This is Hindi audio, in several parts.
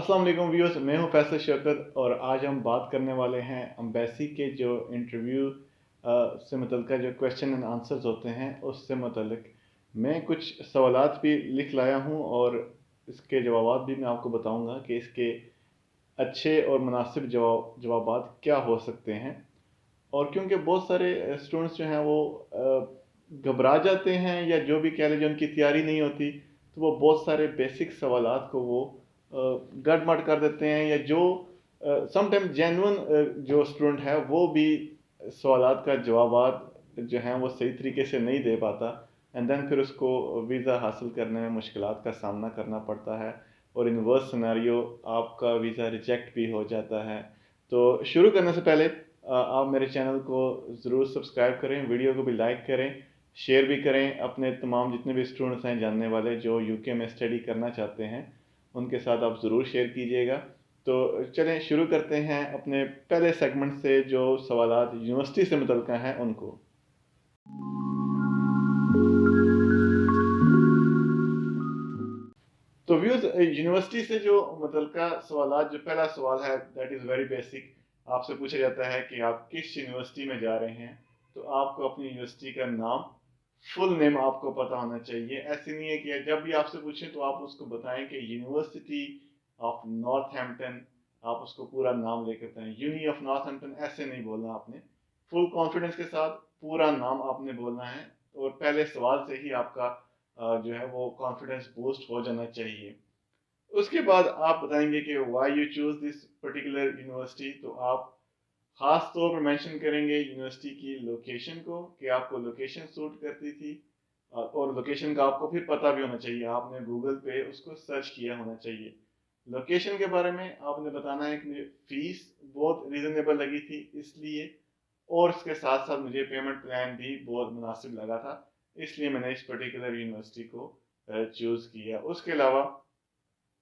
अस्सलाम वालेकुम व्यूअर्स, मैं हूं फैसल शौकत और आज हम बात करने वाले हैं अम्बेसी के जो इंटरव्यू से मुतल्लिक़ जो क्वेश्चन एंड आंसर्स होते हैं उससे मुतल्लिक़ मैं कुछ सवालात भी लिख लाया हूं और इसके जवाबात भी मैं आपको बताऊंगा कि इसके अच्छे और मुनासिब जवाबात क्या हो सकते हैं। और क्योंकि बहुत सारे स्टूडेंट्स जो हैं वो घबरा जाते हैं या जो भी कह लीजिए उनकी तैयारी नहीं होती, तो वो बहुत सारे बेसिक सवालात को वो गड़मड़ कर देते हैं, या जो समटाइम जेन्युइन जो स्टूडेंट है वो भी सवालात का जवाबात जो हैं वो सही तरीके से नहीं दे पाता, एंड देन फिर उसको वीज़ा हासिल करने में मुश्किलात का सामना करना पड़ता है और इन वर्स्ट सिनेरियो आपका वीज़ा रिजेक्ट भी हो जाता है। तो शुरू करने से पहले आप मेरे चैनल को ज़रूर सब्सक्राइब करें, वीडियो को भी लाइक करें, शेयर भी करें अपने तमाम जितने भी स्टूडेंट्स हैं जानने वाले जो यूके में स्टडी करना चाहते हैं, उनके साथ आप ज़रूर शेयर कीजिएगा। तो चलें शुरू करते हैं अपने पहले सेगमेंट से जो सवालात यूनिवर्सिटी से मुतल्लिक़ हैं उनको। तो व्यूज़, यूनिवर्सिटी से जो मुतल्लिका सवालात, जो पहला सवाल है दैट इज़ वेरी बेसिक। आपसे पूछा जाता है कि आप किस यूनिवर्सिटी में जा रहे हैं, तो आपको अपनी यूनिवर्सिटी का नाम, फुल नेम आपको पता होना चाहिए। ऐसे नहीं है कि जब भी आपसे पूछें तो आप उसको बताएं कि यूनिवर्सिटी ऑफ नॉर्थहैम्पटन, आप उसको पूरा नाम लेकर बताएं, यूनी ऑफ नॉर्थहैम्पटन, ऐसे नहीं बोलना आपने। फुल कॉन्फिडेंस के साथ पूरा नाम आपने बोलना है और पहले सवाल से ही आपका जो है वो कॉन्फिडेंस बूस्ट हो जाना चाहिए। उसके बाद आप बताएंगे कि why you choose this particular university, तो आप खास तौर पर मेंशन करेंगे यूनिवर्सिटी की लोकेशन को, कि आपको लोकेशन सूट करती थी, और लोकेशन का आपको फिर पता भी होना चाहिए, आपने गूगल पे उसको सर्च किया होना चाहिए। लोकेशन के बारे में आपने बताना है कि मुझे फीस बहुत रीजनेबल लगी थी इसलिए, और उसके साथ साथ मुझे पेमेंट प्लान भी बहुत मुनासिब लगा था, इसलिए मैंने इस पर्टिकुलर यूनिवर्सिटी को चूज़ किया। उसके अलावा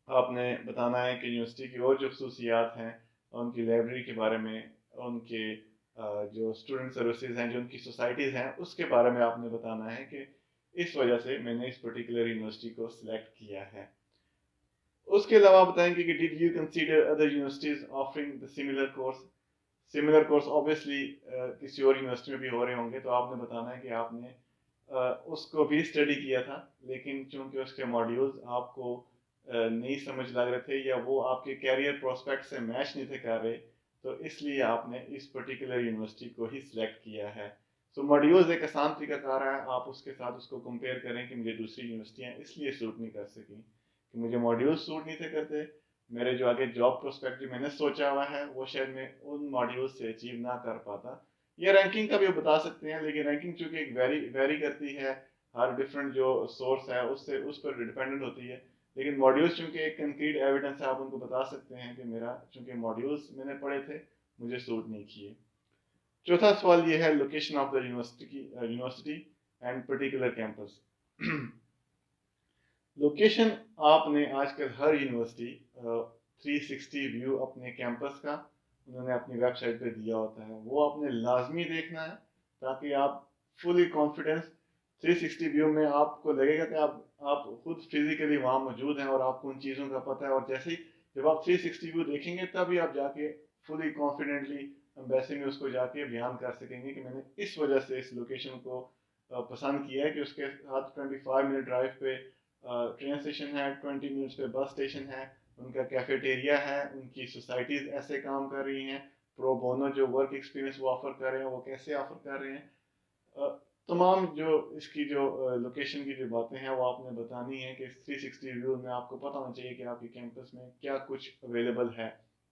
आपने बताना है कि यूनिवर्सिटी की और जो खसूसियात हैं, उनकी लाइब्रेरी के बारे में, उनके जो स्टूडेंट सर्विसेज हैं, जो उनकी सोसाइटीज़ हैं, उसके बारे में आपने बताना है कि इस वजह से मैंने इस पर्टिकुलर यूनिवर्सिटी को सिलेक्ट किया है। उसके अलावा आप बताएंगे कि did you consider other universities offering the similar course. Similar course obviously किसी और यूनिवर्सिटी में भी हो रहे होंगे, तो आपने बताना है कि आपने उसको भी स्टडी किया था, लेकिन चूंकि उसके मॉड्यूल्स आपको नहीं समझ लग रहे थे या वो आपके कैरियर प्रोस्पेक्ट से मैच नहीं थे कर रहे, तो इसलिए आपने इस पर्टिकुलर यूनिवर्सिटी को ही सिलेक्ट किया है। सो मॉड्यूल्स एक आसान तरीका है, आप उसके साथ उसको कंपेयर करें कि मुझे दूसरी यूनिवर्सिटियाँ इसलिए सूट नहीं कर सकी कि मुझे मॉड्यूल्स सूट नहीं थे करते, मेरे जो आगे जॉब प्रोस्पेक्ट जो मैंने सोचा हुआ है वो शायद मैं उन मॉड्यूल्स से अचीव ना कर पाता। ये रैंकिंग का भी बता सकते हैं, लेकिन रैंकिंग चूंकि एक वेरी करती है, हर डिफरेंट जो सोर्स है उससे उस पर डिपेंडेंट होती है, लेकिन मॉड्यूल्स चूंकि एक कंक्रीट एविडेंस है, आप उनको बता सकते हैं कि मेरा चूंकि मॉड्यूल्स मैंने पढ़े थे, मुझे सूट नहीं किए। चौथा सवाल ये है location of the university and particular campus. Location, आपने आजकल हर यूनिवर्सिटी 360 व्यू अपने कैंपस का उन्होंने अपनी वेबसाइट पे दिया होता है, वो आपने लाजमी देखना है, ताकि आप फुली कॉन्फिडेंस 360 व्यू में आपको लगेगा कि आप खुद फिजिकली वहाँ मौजूद हैं और आपको उन चीज़ों का पता है, और जैसे ही जब आप 360 व्यू देखेंगे तभी आप जाके फुली कॉन्फिडेंटली एम्बेसी में उसको जाके बयान कर सकेंगे कि मैंने इस वजह से इस लोकेशन को पसंद किया है, कि उसके साथ 25 मिनट ड्राइव पे ट्रेन स्टेशन है, 20 मिनट्स पे बस स्टेशन है, उनका कैफेटेरिया है, उनकी सोसाइटीज़ ऐसे काम कर रही हैं, प्रो बोनो जो वर्क एक्सपीरियंस वो ऑफर कर रहे हैं वो कैसे ऑफर कर रहे हैं। अ, तमाम जो इसकी जो लोकेशन की जो बातें हैं वो आपने बतानी है कि 360 व्यू में आपको पता होना चाहिए कि आपके कैंपस में क्या कुछ अवेलेबल है,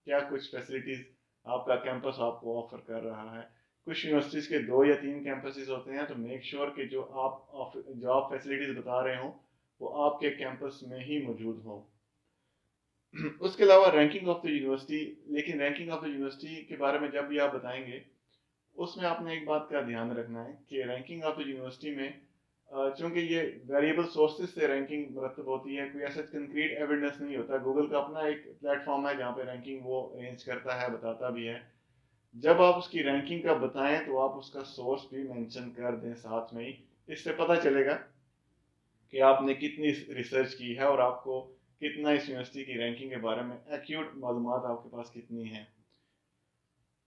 क्या कुछ फैसिलिटीज़ आपका कैंपस आपको ऑफर कर रहा है। कुछ यूनिवर्सिटीज़ के 2 या 3 कैंपसेस होते हैं, तो मेक श्योर कि जो आप फैसिलिटीज़ बता रहे हो वो आपके कैंपस में ही मौजूद हो। उसके अलावा रैंकिंग ऑफ द यूनिवर्सिटी, लेकिन रैंकिंग ऑफ द यूनिवर्सिटी के बारे में जब भी आप बताएंगे, उसमें आपने एक बात का ध्यान रखना है कि रैंकिंग ऑफ द यूनिवर्सिटी में चूंकि ये वेरिएबल सोर्सेज से रैंकिंग मरतब होती है, कोई ऐसा कंक्रीट एविडेंस नहीं होता। गूगल का अपना एक प्लेटफॉर्म है जहाँ पे रैंकिंग वो अरेंज करता है, बताता भी है। जब आप उसकी रैंकिंग का बताएं तो आप उसका सोर्स भी मेंशन कर दें साथ में ही, इससे पता चलेगा कि आपने कितनी रिसर्च की है और आपको कितना इस यूनिवर्सिटी की रैंकिंग के बारे में एक्यूट मालूमात आपके पास कितनी है।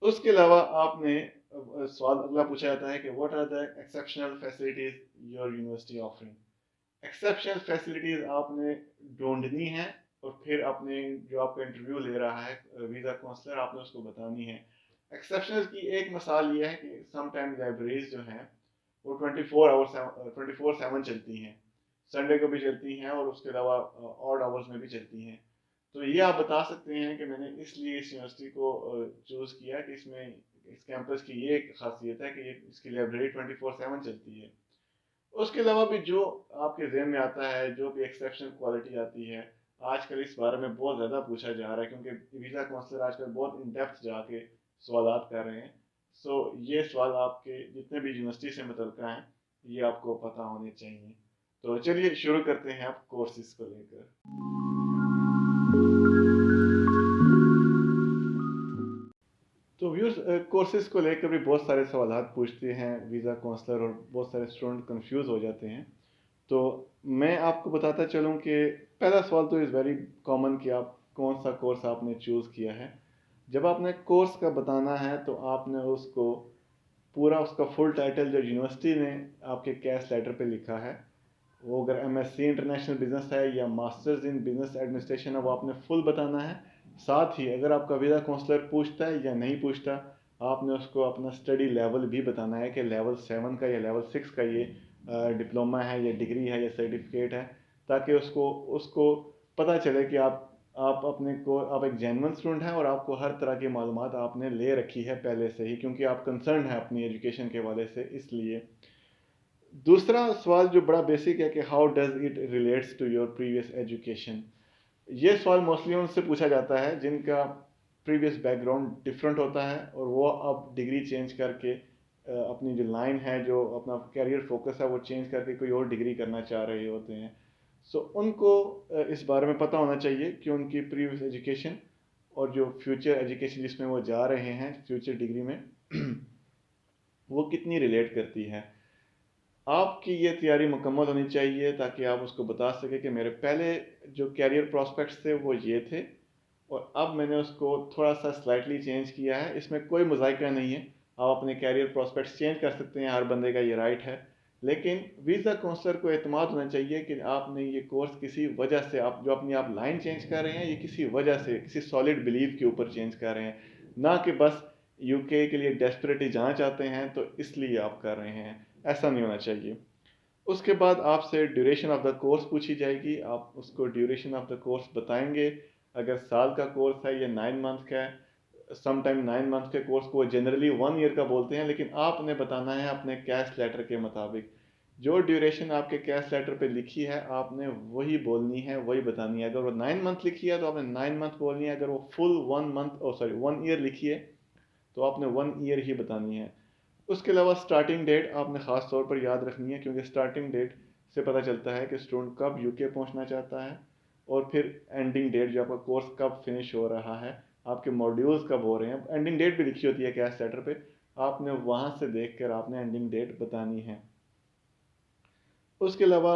उसके अलावा आपने सवाल अगला पूछा जाता है कि what are the exceptional facilities your university offering. Exceptional facilities आपने ढूंढनी है और फिर अपने जो आपका इंटरव्यू ले रहा है वीज़ा काउंसलर, आपने उसको बतानी है। एक्सेप्शनल की एक मिसाल ये है कि समटाइम लाइब्रेरीज जो हैं वो 24/7 चलती हैं, संडे को भी चलती हैं और उसके अलावा ऑड आवर्स में भी चलती हैं। तो ये आप बता सकते हैं कि मैंने इसलिए इस यूनिवर्सिटी को चूज़ किया कि इसमें इस कैंपस की ये एक खासियत है कि ये इसकी लाइब्रेरी 24/7 चलती है। उसके अलावा भी जो आपके जहन में आता है, जो भी एक्सेप्शनल क्वालिटी आती है, आजकल इस बारे में बहुत ज़्यादा पूछा जा रहा है क्योंकि वीज़ा काउंसलर आजकल बहुत इन डेप्थ जाके सवालात कर रहे हैं। सो ये सवाल आपके जितने भी यूनिवर्सिटी से मुतल्लिक़ हैं, ये आपको पता होने चाहिए। तो चलिए शुरू करते हैं आप कोर्सेज को लेकर। तो व्यूअर्स, कोर्सेज को लेकर भी बहुत सारे सवालात पूछते हैं वीज़ा काउंसलर और बहुत सारे स्टूडेंट कंफ्यूज हो जाते हैं। तो मैं आपको बताता चलूँ कि पहला सवाल तो इज़ वेरी कॉमन कि आप कौन सा कोर्स आपने चूज़ किया है। जब आपने कोर्स का बताना है तो आपने उसको पूरा उसका फुल टाइटल जो यूनिवर्सिटी ने आपके कैश लेटर पे लिखा है, वो अगर एमएससी इंटरनेशनल बिजनेस है या मास्टर्स इन बिजनेस एडमिनिस्ट्रेशन है, वो आपने फुल बताना है। साथ ही अगर आपका वीज़ा काउंसलर पूछता है या नहीं पूछता, आपने उसको अपना स्टडी लेवल भी बताना है कि लेवल 7 का या लेवल 6 का ये डिप्लोमा है या डिग्री है या सर्टिफिकेट है, ताकि उसको उसको पता चले कि आप अपने को आप एक जेन्युइन स्टूडेंट हैं और आपको हर तरह की मालूमात आपने ले रखी है पहले से ही, क्योंकि आप कंसर्न हैं अपनी एजुकेशन के हवाले से। इसलिए दूसरा सवाल जो बड़ा बेसिक है कि how does it relates to your previous education. ये सवाल मोस्टली उनसे पूछा जाता है जिनका प्रीवियस बैकग्राउंड डिफरेंट होता है और वो अब डिग्री चेंज करके अपनी जो लाइन है, जो अपना कैरियर फोकस है, वो चेंज करके कोई और डिग्री करना चाह रहे होते हैं। सो उनको इस बारे में पता होना चाहिए कि उनकी प्रीवियस एजुकेशन और जो फ्यूचर एजुकेशन जिसमें वो जा रहे हैं फ्यूचर डिग्री में वो कितनी रिलेट करती है। आपकी ये तैयारी मुकम्मल होनी चाहिए ताकि आप उसको बता सकें कि मेरे पहले जो कैरियर प्रॉस्पेक्ट्स थे वो ये थे और अब मैंने उसको थोड़ा सा स्लाइटली चेंज किया है। इसमें कोई मुज़ायका नहीं है, आप अपने कैरियर प्रॉस्पेक्ट्स चेंज कर सकते हैं, हर बंदे का ये राइट है। लेकिन वीज़ा काउंसलर को एतमाद होना चाहिए कि आपने ये कोर्स किसी वजह से, आप जो अपनी आप लाइन चेंज कर रहे हैं, ये किसी वजह से, किसी सॉलिड बिलीव के ऊपर चेंज कर रहे हैं, ना कि बस यूके के लिए डेस्परेटली जाना चाहते हैं तो इसलिए आप कर रहे हैं। ऐसा नहीं होना चाहिए। उसके बाद आपसे ड्यूरेशन ऑफ द कोर्स पूछी जाएगी, आप उसको ड्यूरेशन ऑफ द कोर्स बताएंगे। अगर साल का कोर्स है या 9 मंथ का है, समटाइम 9 मंथ के कोर्स को जनरली 1 ईयर का बोलते हैं, लेकिन आपने बताना है अपने कैश लेटर के मुताबिक। जो ड्यूरेशन आपके कैश लेटर पे लिखी है आपने वही बोलनी है, वही बतानी है। अगर वो 9 मंथ लिखी है तो आपने 9 मंथ बोलनी है। अगर वो फुल 1 ईयर लिखी है तो आपने 1 ईयर ही बतानी है। उसके अलावा स्टार्टिंग डेट आपने ख़ास तौर पर याद रखनी है, क्योंकि स्टार्टिंग डेट से पता चलता है कि स्टूडेंट कब यूके पहुंचना चाहता है, और फिर एंडिंग डेट जो आपका कोर्स कब फिनिश हो रहा है, आपके मॉड्यूल्स कब हो रहे हैं। एंडिंग डेट भी लिखी होती है कैश लेटर पे, आपने वहाँ से देख कर आपने एंडिंग डेट बतानी है। उसके अलावा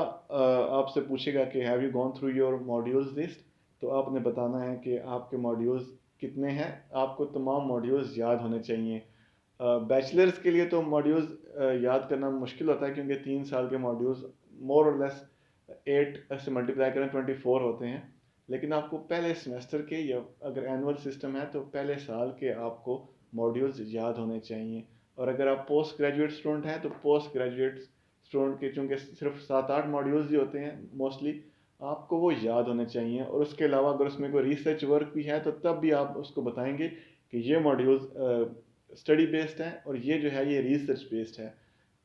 आपसे पूछेगा कि have you gone through your modules list, तो आपने बताना है कि आपके मॉड्यूल्स कितने हैं। आपको तमाम मॉड्यूल्स याद होने चाहिए। बैचलर्स के लिए तो मॉड्यूल्स याद करना मुश्किल होता है, क्योंकि 3 साल के मॉड्यूल्स मोर और लेस 8 से मल्टीप्लाई करें 24 होते हैं। लेकिन आपको पहले सेमेस्टर के, या अगर एनुअल सिस्टम है तो पहले साल के आपको मॉड्यूल्स याद होने चाहिए। और अगर आप पोस्ट ग्रेजुएट स्टूडेंट हैं तो पोस्ट ग्रेजुएट स्टूडेंट के चूँकि सिर्फ 7-8 मॉड्यूल्स ही होते हैं मोस्टली, आपको वो याद होने चाहिए। और उसके अलावा अगर उसमें कोई रिसर्च वर्क भी है तो तब भी आप उसको बताएंगे कि ये मॉड्यूल्स स्टडी बेस्ड है और ये जो है ये रिसर्च बेस्ड है।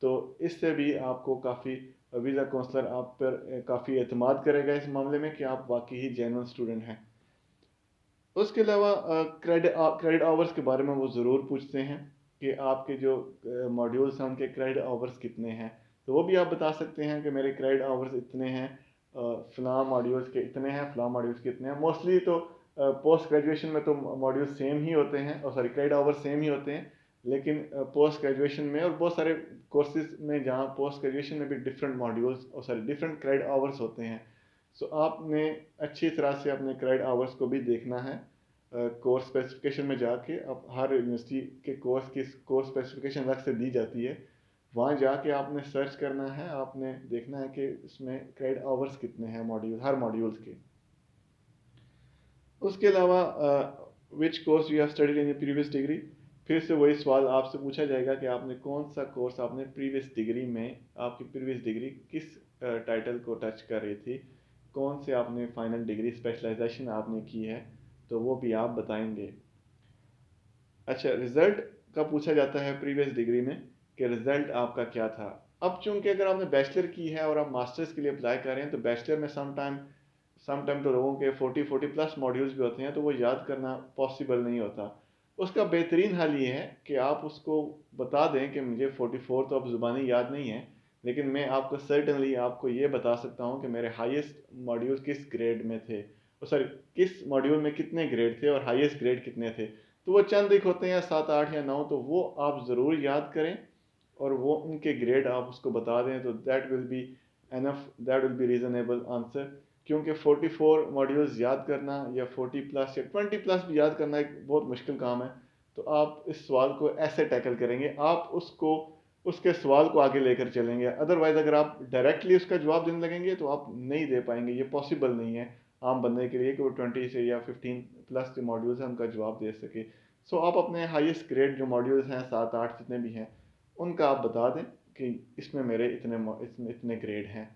तो इससे भी आपको काफ़ी वीज़ा काउंसलर आप पर काफ़ी एतमाद करेगा इस मामले में कि आप वाकई ही जेन्युइन स्टूडेंट हैं। उसके अलावा क्रेडिट आवर्स के बारे में वो ज़रूर पूछते हैं कि आपके जो मॉड्यूल्स हैं उनके क्रेडिट आवर्स कितने हैं। तो वो भी आप बता सकते हैं कि मेरे क्रेडिट आवर्स इतने हैं, फ़लाँ मॉड्यूल्स के इतने हैं, फ़लाँ मॉड्यूल्स के इतने हैं। मोस्टली तो पोस्ट ग्रेजुएशन में तो मॉड्यूल सेम ही होते हैं, और सॉरी क्रेडिट आवर्स सेम ही होते हैं। लेकिन पोस्ट ग्रेजुएशन में और बहुत सारे कोर्सेज में जहाँ पोस्ट ग्रेजुएशन में भी डिफरेंट मॉड्यूल्स और सॉरी डिफरेंट क्रेडिट आवर्स होते हैं। सो आपने अच्छी तरह से अपने क्रेडिट आवर्स को भी देखना है। कोर्स स्पेसिफिकेशन में जाके अब हर यूनिवर्सिटी के कोर्स की कोर्स स्पेसिफिकेशन अलग से दी जाती है, वहाँ जाके आपने सर्च करना है, आपने देखना है कि इसमें क्रेडिट आवर्स कितने हैं मॉड्यूल, हर मॉड्यूल्स के। उसके अलावा which course you have studied in your previous degree, फिर से वही सवाल आपसे पूछा जाएगा कि आपने कौन सा कोर्स आपने प्रीवियस डिग्री में, आपकी प्रीवियस डिग्री किस टाइटल को टच कर रही थी, कौन से आपने फाइनल डिग्री स्पेशलाइजेशन आपने की है, तो वो भी आप बताएंगे। अच्छा, रिजल्ट का पूछा जाता है प्रीवियस डिग्री में कि रिजल्ट आपका क्या था। अब चूंकि अगर आपने बैचलर की है और आप मास्टर्स के लिए अप्लाई कर रहे हैं, तो बैचलर में समटाइम तो लोगों के 40 प्लस मॉड्यूल्स भी होते हैं, तो वो याद करना पॉसिबल नहीं होता। उसका बेहतरीन हल ये है कि आप उसको बता दें कि मुझे 44 तो अब ज़ुबानी याद नहीं है, लेकिन मैं आपको सर्टनली आपको ये बता सकता हूँ कि मेरे हाईएस्ट मॉड्यूल किस ग्रेड में थे, सॉरी किस मॉड्यूल में कितने ग्रेड थे और हाईएस्ट ग्रेड कितने थे। तो वो चंद एक होते हैं 7 8 या 9, तो वो आप ज़रूर याद करें और वो उनके ग्रेड आप उसको बता दें, तो that will be enough, that will be reasonable answer. क्योंकि 44 मॉड्यूल्स याद करना या 40 प्लस या 20 प्लस भी याद करना एक बहुत मुश्किल काम है। तो आप इस सवाल को ऐसे टैकल करेंगे, आप उसको उसके सवाल को आगे लेकर चलेंगे। अदरवाइज अगर आप डायरेक्टली उसका जवाब देने लगेंगे तो आप नहीं दे पाएंगे, ये पॉसिबल नहीं है आम बंदे के लिए कि वो 20 से या 15 प्लस के मॉड्यूल्स हैं उनका जवाब दे सके। सो आप अपने हाईएस्ट ग्रेड जो मॉड्यूल्स हैं 7 8 जितने भी हैं उनका आप बता दें कि इसमें मेरे इतने इतने ग्रेड हैं।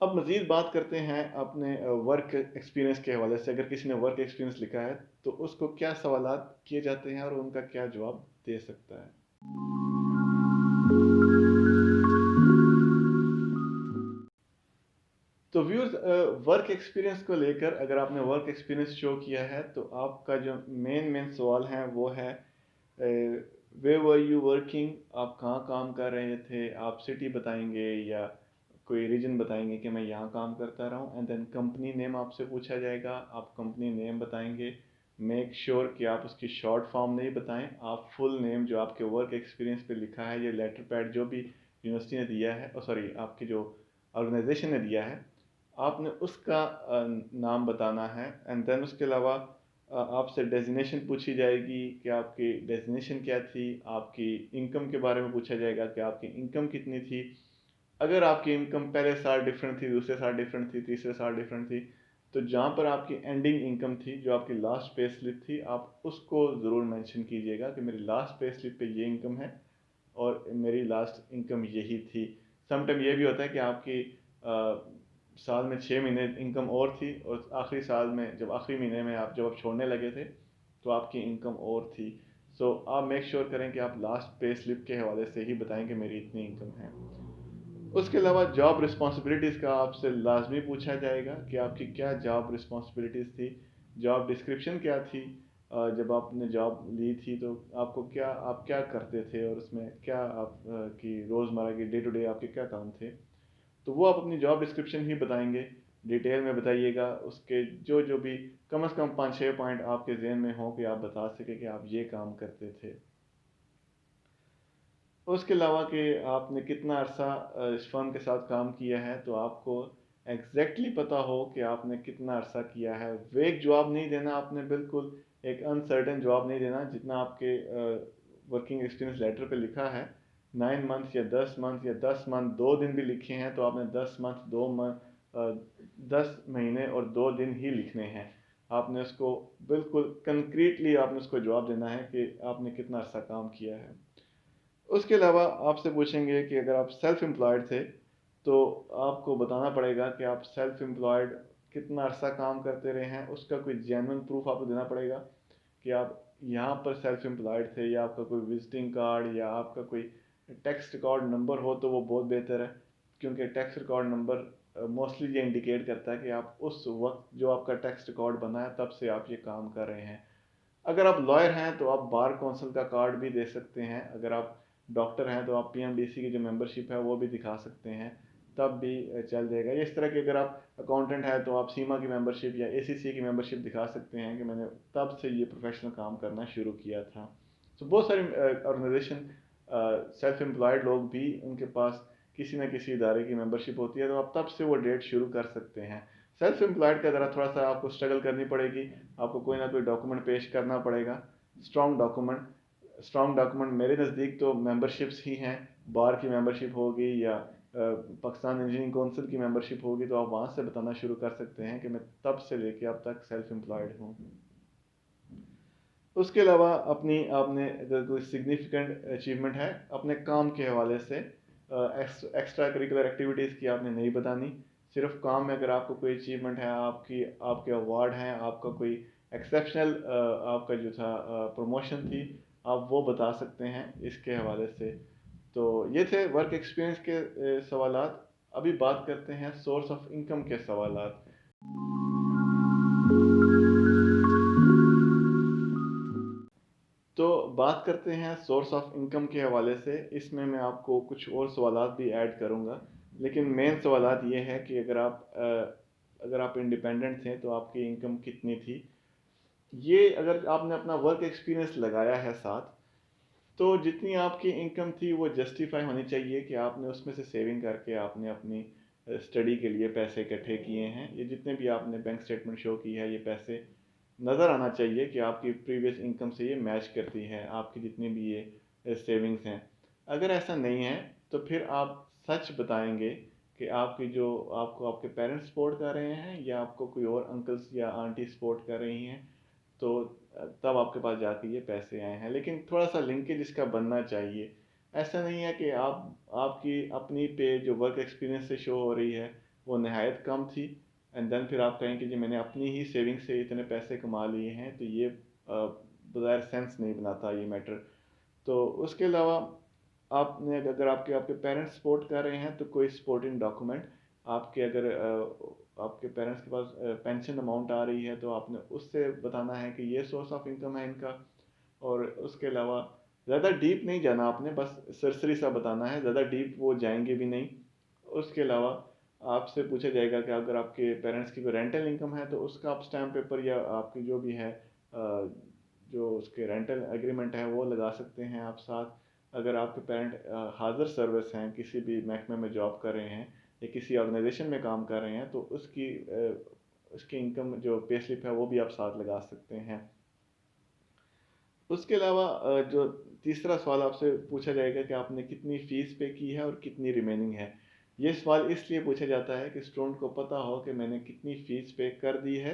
अब मज़ीद बात करते हैं अपने वर्क एक्सपीरियंस के हवाले से। अगर किसी ने वर्क एक्सपीरियंस लिखा है तो उसको क्या सवालात किए जाते हैं और उनका क्या जवाब दे सकता है। तो व्यूअर्स, वर्क एक्सपीरियंस को लेकर अगर आपने वर्क एक्सपीरियंस शो किया है तो आपका जो मेन सवाल है वो है वे वर यू वर्किंग, आप कहाँ काम कर रहे थे, आप सिटी बताएंगे या कोई रीजन बताएंगे कि मैं यहाँ काम करता रहा हूँ। एंड देन कंपनी नेम आपसे पूछा जाएगा, आप कंपनी नेम बताएंगे। मेक श्योर कि आप उसकी शॉर्ट फॉर्म नहीं बताएं, आप फुल नेम जो आपके वर्क एक्सपीरियंस पे लिखा है, ये लेटर पैड जो भी यूनिवर्सिटी ने दिया है, सॉरी आपकी जो ऑर्गेनाइजेशन ने दिया है, आपने उसका नाम बताना है। एंड देन उसके अलावा आपसे डेजिनेशन पूछी जाएगी कि आपकी डेजिनेशन क्या थी, आपकी इनकम के बारे में पूछा जाएगा कि आपकी इनकम कितनी थी। अगर आपकी इनकम पहले साल डिफरेंट थी, दूसरे साल डिफरेंट थी, तीसरे साल डिफरेंट थी, तो जहाँ पर आपकी एंडिंग इनकम थी, जो आपकी लास्ट पे स्लिप थी, आप उसको ज़रूर मेंशन कीजिएगा कि मेरी लास्ट पे स्लिप पे ये इनकम है और मेरी लास्ट इनकम यही थी। समटाइम ये भी होता है कि आपकी साल में 6 महीने इनकम और थी और आखिरी साल में जब आखिरी महीने में आप छोड़ने लगे थे तो आपकी इनकम और थी। सो आप मेक श्योर करें कि आप लास्ट पे स्लिप के हवाले से ही बताएं कि मेरी इतनी इनकम है। उसके अलावा जॉब रिस्पॉन्सिबिलिटीज़ का आपसे लाजमी पूछा जाएगा कि आपकी क्या जॉब रिस्पॉन्सिबिलिटीज़ थी, जॉब डिस्क्रिप्शन क्या थी, जब आपने जॉब ली थी तो आपको क्या, आप क्या करते थे और उसमें क्या आप की रोज़मर्रा की डे टू डे आपके क्या काम थे। तो वो आप अपनी जॉब डिस्क्रिप्शन ही बताएंगे, डिटेल में बताइएगा। उसके जो जो भी कम से कम 5 6 पॉइंट आपके जहन में हो कि आप बता सके कि आप ये काम करते थे। उसके अलावा कि आपने कितना अरसा इस फर्म के साथ काम किया है, तो आपको एग्जैक्टली पता हो कि आपने कितना अरसा किया है। वेग जवाब नहीं देना आपने, बिल्कुल एक अनसर्टेन जवाब नहीं देना। जितना आपके वर्किंग एक्सपीरियंस लेटर पे लिखा है 9 मंथ या 10 मंथ या 10 मंथ 2 दिन भी लिखे हैं तो आपने 10 मंथ 10 महीने और 2 दिन ही लिखने हैं। आपने उसको बिल्कुल कंक्रीटली आपने उसको जवाब देना है कि आपने कितना अरसा काम किया है। उसके अलावा आपसे पूछेंगे कि अगर आप सेल्फ एम्प्लॉयड थे तो आपको बताना पड़ेगा कि आप सेल्फ एम्प्लॉयड कितना अरसा काम करते रहे हैं, उसका कोई जेन्युइन प्रूफ आपको देना पड़ेगा कि आप यहाँ पर सेल्फ एम्प्लॉयड थे, या आपका कोई विजिटिंग कार्ड या आपका कोई टैक्स रिकॉर्ड नंबर हो तो वो बहुत बेहतर है। क्योंकि टैक्स रिकॉर्ड नंबर मोस्टली ये इंडिकेट करता है कि आप उस वक्त जो आपका टैक्स रिकॉर्ड बना है तब से आप ये काम कर रहे हैं। अगर आप लॉयर हैं तो आप बार कौंसिल का कार्ड भी दे सकते हैं। अगर आप डॉक्टर हैं तो आप पीएमडीसी की जो मेंबरशिप है वो भी दिखा सकते हैं, तब भी चल जाएगा। इस तरह की अगर आप अकाउंटेंट हैं तो आप सीमा की मेंबरशिप या एसीसी की मेंबरशिप दिखा सकते हैं कि मैंने तब से ये प्रोफेशनल काम करना शुरू किया था। तो बहुत सारी ऑर्गेनाइजेशन सेल्फ एम्प्लॉयड लोग भी उनके पास किसी न किसी इदारे की मेंबरशिप होती है, तो आप तब से वो डेट शुरू कर सकते हैं। सेल्फ एम्प्लॉयड का ज़रा थोड़ा सा आपको स्ट्रगल करनी पड़ेगी, आपको कोई ना कोई डॉक्यूमेंट पेश करना पड़ेगा, स्ट्रॉन्ग डॉक्यूमेंट। स्ट्रॉन्ग डॉक्यूमेंट मेरे नज़दीक तो मेंबरशिप्स ही हैं, बार की मेंबरशिप होगी या पाकिस्तान इंजीनियरिंग काउंसिल की मेंबरशिप होगी, तो आप वहाँ से बताना शुरू कर सकते हैं कि मैं तब से लेके अब तक सेल्फ एम्प्लॉयड हूँ। उसके अलावा अपनी आपने अगर कोई सिग्निफिकेंट अचीवमेंट है अपने काम के हवाले से, एक्स्ट्रा करिकुलर एक्टिविटीज़ की आपने नहीं बतानी। सिर्फ काम में अगर आपको कोई अचीवमेंट है, आपके अवार्ड हैं, आपका कोई एक्सेप्शनल आपका जो था प्रमोशन थी, आप वो बता सकते हैं इसके हवाले से। तो ये थे वर्क एक्सपीरियंस के सवालात। अभी बात करते हैं सोर्स ऑफ इनकम के सवालात। तो बात करते हैं सोर्स ऑफ इनकम के हवाले से। इसमें मैं आपको कुछ और सवालात भी ऐड करूंगा, लेकिन मेन सवालात ये है कि अगर आप इंडिपेंडेंट थे तो आपकी इनकम कितनी थी। ये अगर आपने अपना वर्क एक्सपीरियंस लगाया है साथ, तो जितनी आपकी इनकम थी वो जस्टिफाई होनी चाहिए कि आपने उसमें से सेविंग करके आपने अपनी स्टडी के लिए पैसे इकट्ठे किए हैं। ये जितने भी आपने बैंक स्टेटमेंट शो की है, ये पैसे नज़र आना चाहिए कि आपकी प्रीवियस इनकम से ये मैच करती है, आपकी जितनी भी ये सेविंग्स हैं। अगर ऐसा नहीं है तो फिर आप सच बताएंगे कि आपको आपके पेरेंट्स सपोर्ट कर रहे हैं या आपको कोई और अंकल्स या आंटी सपोर्ट कर रही हैं, तो तब आपके पास जाके ये पैसे आए हैं। लेकिन थोड़ा सा लिंकेज इसका बनना चाहिए। ऐसा नहीं है कि आपकी अपनी पे जो वर्क एक्सपीरियंस से शो हो रही है वो नहायत कम थी, एंड देन फिर आप कहें कि जी मैंने अपनी ही सेविंग से इतने पैसे कमा लिए हैं, तो ये बगैर सेंस नहीं बनाता ये मैटर। तो उसके अलावा आपने अगर आपके आपके पेरेंट्स सपोर्ट कर रहे हैं तो कोई सपोर्टिंग डॉक्यूमेंट, आपके अगर आपके पेरेंट्स के पास पेंशन अमाउंट आ रही है तो आपने उससे बताना है कि ये सोर्स ऑफ इनकम है इनका। और उसके अलावा ज़्यादा डीप नहीं जाना आपने, बस सरसरी सा बताना है, ज़्यादा डीप वो जाएंगे भी नहीं। उसके अलावा आपसे पूछा जाएगा कि अगर आपके पेरेंट्स की कोई रेंटल इनकम है तो उसका आप स्टैम्प पेपर या आपकी जो भी है जो उसके रेंटल एग्रीमेंट है वो लगा सकते हैं आप साथ। अगर आपके पेरेंट हाजिर सर्विस हैं, किसी भी महकमे में जॉब कर रहे हैं या किसी ऑर्गेनाइजेशन में काम कर रहे हैं, तो उसकी इनकम जो पे स्लिप है वो भी आप साथ लगा सकते हैं। उसके अलावा जो तीसरा सवाल आपसे पूछा जाएगा कि आपने कितनी फ़ीस पे की है और कितनी रिमेनिंग है। ये सवाल इसलिए पूछा जाता है कि स्टूडेंट को पता हो कि मैंने कितनी फ़ीस पे कर दी है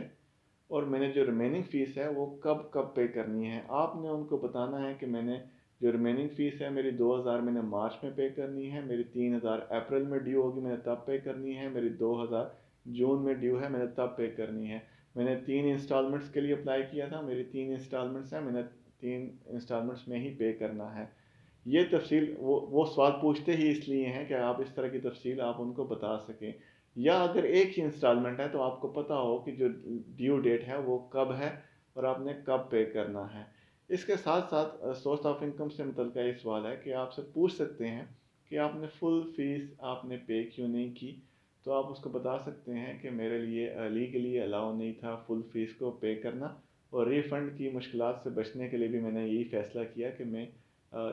और मैंने जो रिमेनिंग फ़ीस है वो कब कब पे करनी है। आपने उनको बताना है कि मैंने जो रिमेनिंग फ़ीस है मेरी 2000 मैंने मार्च में पे करनी है, मेरी 3000 अप्रैल में ड्यू होगी मैंने तब पे करनी है, मेरी 2000 जून में ड्यू है मैंने तब पे करनी है। मैंने 3 इंस्टॉलमेंट्स के लिए अप्लाई किया था, मेरी 3 इंस्टॉलमेंट्स हैं, मैंने 3 इंस्टॉलमेंट्स में ही पे करना है। ये तफसील वो सवाल पूछते ही इसलिए हैं कि आप इस तरह की तफसील आप उनको बता सकें। या अगर एक ही इंस्टॉलमेंट है तो आपको पता हो कि जो ड्यू डेट है वो कब है और आपने कब पे करना है। इसके साथ साथ सोर्स ऑफ इनकम से मुतल्लिक़ ये सवाल है कि आपसे पूछ सकते हैं कि आपने फुल फीस आपने पे क्यों नहीं की। तो आप उसको बता सकते हैं कि मेरे लिए लीगली अलाउ नहीं था फुल फीस को पे करना, और रिफ़ंड की मुश्किलात से बचने के लिए भी मैंने यही फ़ैसला किया कि मैं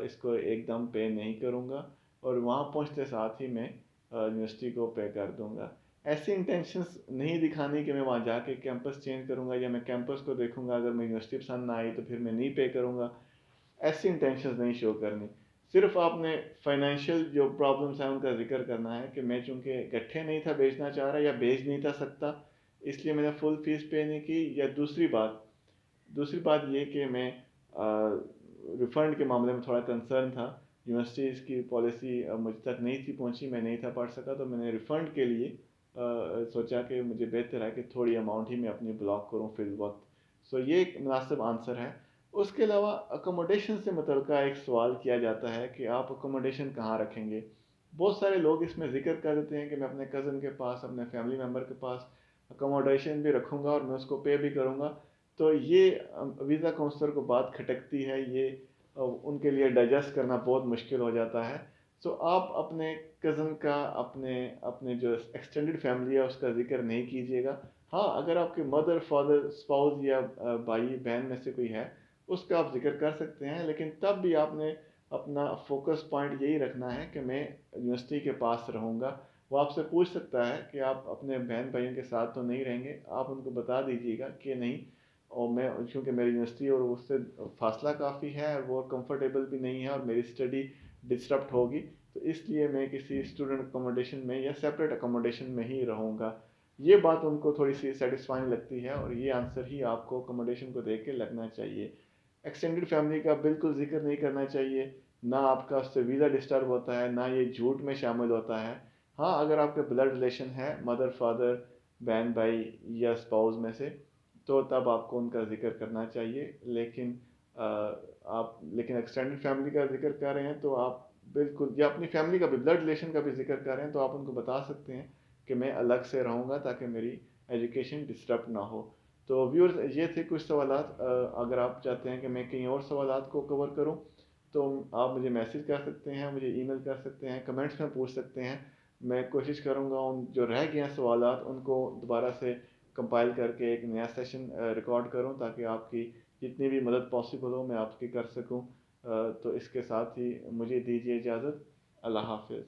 इसको एकदम पे नहीं करूँगा और वहाँ पहुँचते साथ ही मैं यूनिवर्सिटी को पे कर दूँगा। ऐसी इंटेंशंस नहीं दिखानी कि मैं वहाँ जाके कैंपस चेंज करूँगा या मैं कैंपस को देखूँगा, अगर मैं यूनिवर्सिटी पसंद ना आई तो फिर मैं नहीं पे करूँगा। ऐसी इंटेंशंस नहीं शो करनी। सिर्फ आपने फाइनेंशियल जो प्रॉब्लम्स हैं उनका जिक्र करना है कि मैं चूँकि इकट्ठे नहीं था बेचना चाह रहा या बेच नहीं था सकता, इसलिए मैंने फुल फीस पे नहीं की। या दूसरी बात ये कि मैं रिफ़ंड के मामले में थोड़ा कंसर्न था। यूनिवर्सिटीज़ की पॉलिसी मुझ तक नहीं थी पहुंची, मैं नहीं था पढ़ सका, तो मैंने रिफ़ंड के लिए सोचा कि मुझे बेहतर है कि थोड़ी अमाउंट ही मैं अपनी ब्लॉक करूं फिल वक्त। सो ये एक मुनासिब आंसर है। उसके अलावा अकोमोडेशन से मुतल्लिक़ एक सवाल किया जाता है कि आप अकोमोडेशन कहाँ रखेंगे। बहुत सारे लोग इसमें ज़िक्र कर देते हैं कि मैं अपने कज़न के पास, अपने फैमिली मेम्बर के पास अकोमोडेशन भी रखूँगा और मैं उसको पे भी करूँगा। तो ये वीज़ा काउंसलर को बात खटकती है, ये उनके लिए डाइजेस्ट करना बहुत मुश्किल हो जाता है। सो आप अपने कज़न का, अपने अपने जो एक्सटेंडेड फैमिली है उसका ज़िक्र नहीं कीजिएगा। हाँ, अगर आपके मदर फादर स्पाउस या भाई बहन में से कोई है उसका आप ज़िक्र कर सकते हैं, लेकिन तब भी आपने अपना फोकस पॉइंट यही रखना है कि मैं यूनिवर्सिटी के पास रहूँगा। वो आपसे पूछ सकता है कि आप अपने बहन भाइयों के साथ तो नहीं रहेंगे, आप उनको बता दीजिएगा कि नहीं, और मैं, क्योंकि मेरी यूनिवर्सिटी और उससे फासला काफ़ी है और वो कंफर्टेबल भी नहीं है और मेरी स्टडी डिस्टर्ब होगी, तो इसलिए मैं किसी स्टूडेंट अकोमोडेशन में या सेपरेट अकोमोडेशन में ही रहूँगा। ये बात उनको थोड़ी सी सेटिस्फाइंग लगती है और ये आंसर ही आपको अकोमोडेशन को देख के लगना चाहिए। एक्सटेंडेड फैमिली का बिल्कुल जिक्र नहीं करना चाहिए, ना आपका उससे वीज़ा डिस्टर्ब होता है, ना ये झूठ में शामिल होता है। हाँ, अगर आपके ब्लड रिलेशन है मदर फादर बहन भाई या स्पाउस में से, तो तब आपको उनका जिक्र करना चाहिए। लेकिन आप लेकिन एक्सटेंडेड फैमिली का जिक्र कर रहे हैं तो आप बिल्कुल, या अपनी फैमिली का भी ब्लड रिलेशन का भी जिक्र कर रहे हैं तो आप उनको बता सकते हैं कि मैं अलग से रहूँगा ताकि मेरी एजुकेशन डिस्टर्ब ना हो। तो व्यूअर्स, ये थे कुछ सवालात। अगर आप चाहते हैं कि मैं कहीं और सवालात को कवर करूं तो आप मुझे मैसेज कर सकते हैं, मुझे ईमेल कर सकते हैं, कमेंट्स में पूछ सकते हैं। मैं कोशिश करूंगा उन जो रह गए हैं सवालात उनको दोबारा से कंपाइल करके एक नया सेशन रिकॉर्ड करूं ताकि आपकी जितनी भी मदद पॉसिबल हो मैं आपकी कर सकूं। तो इसके साथ ही मुझे दीजिए इजाज़त। अल्लाह हाफिज़।